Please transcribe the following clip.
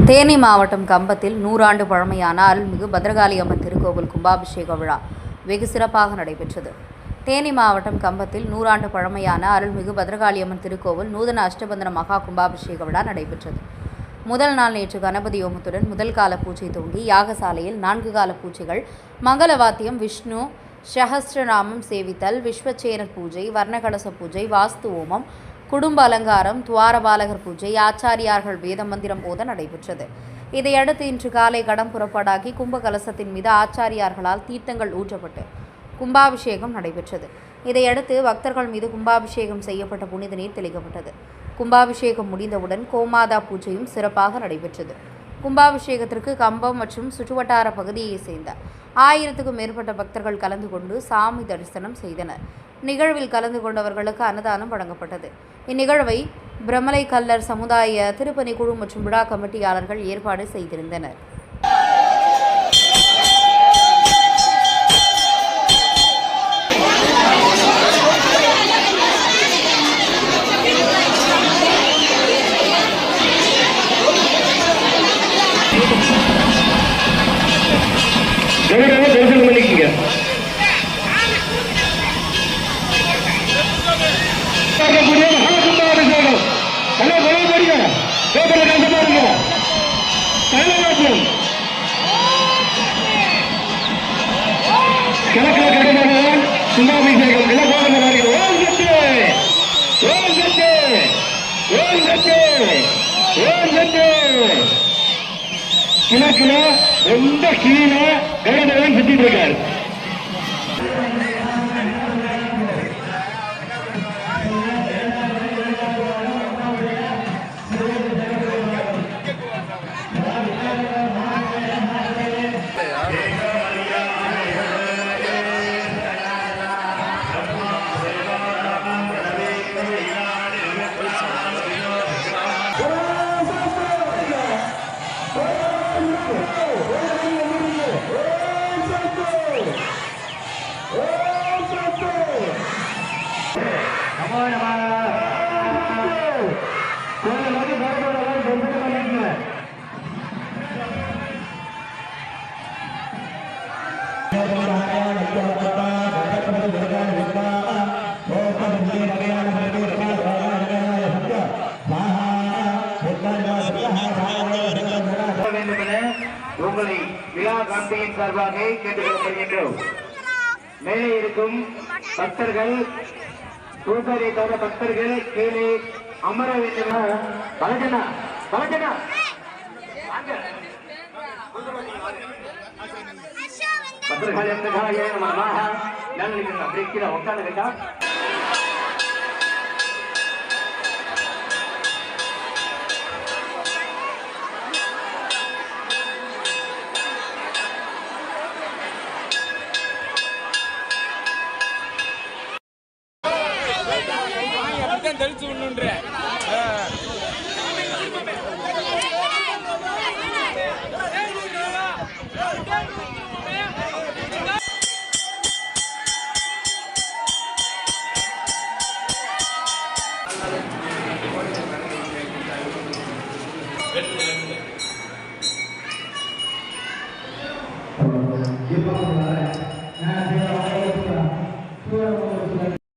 தேனி மாவட்டம் கம்பத்தில் 100 ஆண்டு பழமையான அருள்மிகு பத்ரகாளி அம்மன் திருக்கோவில் கும்பாபிஷேக விழா வெகு சிறப்பாக நடைபெற்றது. தேனி மாவட்டம் கம்பத்தில் 100 ஆண்டு பழமையான அருள்மிகு பத்ரகாளி அம்மன் திருக்கோவில் நூதன அஷ்டபந்தன மகா கும்பாபிஷேக விழா நடைபெற்றது. முதல் நாள் நேற்று கணபதி யோகத்துடன் முதல் கால பூஜை துவங்கி யாகசாலையில் 4 கால பூஜைகள், மங்கள வாத்தியம், விஷ்ணு சஹஸ்ரநாமம் சேவித்தல், விஸ்வச்சேனர் பூஜை, வர்ணகலச பூஜை, வாஸ்து ஓமம், குடும்ப அலங்காரம், துவாரபாலகர் பூஜை, ஆச்சாரியார்கள் வேத மந்திரம் ஓத நடைபெற்றது. இதையடுத்து இன்று காலை கடம் புறப்பாடாகி கும்ப கலசத்தின் மீது ஆச்சாரியார்களால் தீர்த்தங்கள் ஊற்றப்பட்டு கும்பாபிஷேகம் நடைபெற்றது. இதையடுத்து பக்தர்கள் மீது கும்பாபிஷேகம் செய்யப்பட்ட புனித நீர் தெளிக்கப்பட்டது. கும்பாபிஷேகம் முடிந்தவுடன் கோமாதா பூஜையும் சிறப்பாக நடைபெற்றது. கும்பாபிஷேகத்திற்கு கம்பம் மற்றும் சுற்றுவட்டார பகுதியை சேர்ந்த 1000க்கும் மேற்பட்ட பக்தர்கள் கலந்து கொண்டு சாமி தரிசனம் செய்தனர். நிகழ்வில் கலந்து கொண்டவர்களுக்கு அன்னதானம் வழங்கப்பட்டது. இந்நிகழ்வை பிரமலை கல்லர் சமுதாய திருப்பணி குழு மற்றும் விழா கமிட்டியாளர்கள் ஏற்பாடு செய்திருந்தனர். தரிசனம் பண்ணிக்கங்க. கிழக்குல ரொம்ப கீழே கருடவன் சுத்திட்டு இருக்காரு. உங்களை விழா கமிட்டியின் சார்பாக கேட்டுக்கொள்ளப்படுகின்றோம். மேலே இருக்கும் பக்தர்கள், பூசாரியை தவிர பக்தர்கள் கீழே அமர வேண்டும். பலஜனா பலஜனா பத்திரகாளி அம்மனுக்காக நமக நல்ல அப்படியே கீழே உட்காந்து கேட்டா தெளிச்சு விடணுன்ற வெற்றி